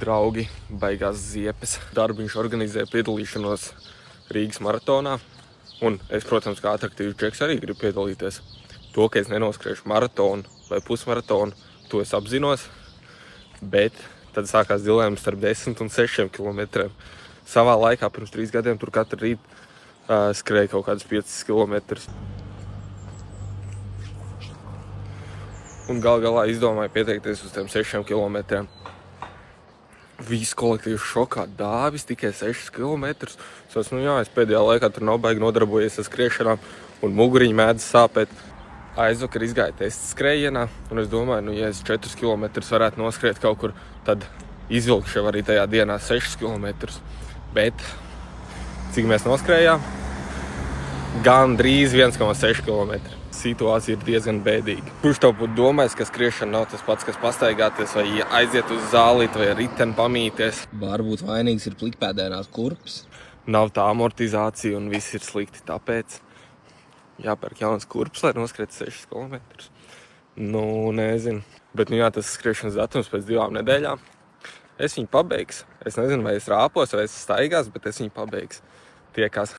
draugi, baigās ziepes. Darbiņš organizē piedalīšanos Rīgas maratonā. Un es, protams, kā atraktīvs džeks arī gribu piedalīties. To, ka es nenoskriešu maratonu vai pusmaratonu, to es apzinos. Bet tad sākās dilēmas starp 10 un 6 kilometriem. Savā laikā pirms 3 gadiem tur katru rītu skrēja kaut kādus 5 kilometrus. Un galā izdomāju pieteikties uz tiem 6 kilometriem. Viss kolektīvs šokā, Dāvis tikai 6 kilometrus. Es pēdējā laikā tur nav baigi nodarbojies ar skriešanām un muguriņi mēdz sāpēt. Aizvakar izgāju testu skrējienā un es domāju, ja es 4 kilometrus varētu noskriet kaut kur, tad izvilkšu arī tajā dienā 6 kilometrus. Bet cik mēs noskrējām? Gandrīz 1,6 kilometri. Situācija ir diezgan bēdīga. Kurš tev būtu domājis, ka skriešana nav tas pats, kas pastaigāties vai aiziet uz zālīti vai riteni pamīties? Varbūt vainīgs ir plikpēdēnās kurpes. Nav tā amortizācija un viss ir slikti, tāpēc jāpērk jauns kurps, lai noskriet 6 kilometrus. Nezinu. Bet tas skriešanas datums pēc 2 nedēļām. Es viņu pabeigšu. Es nezinu, vai es rāpos vai es staigās, bet es viņu pabeigšu. Tiekās.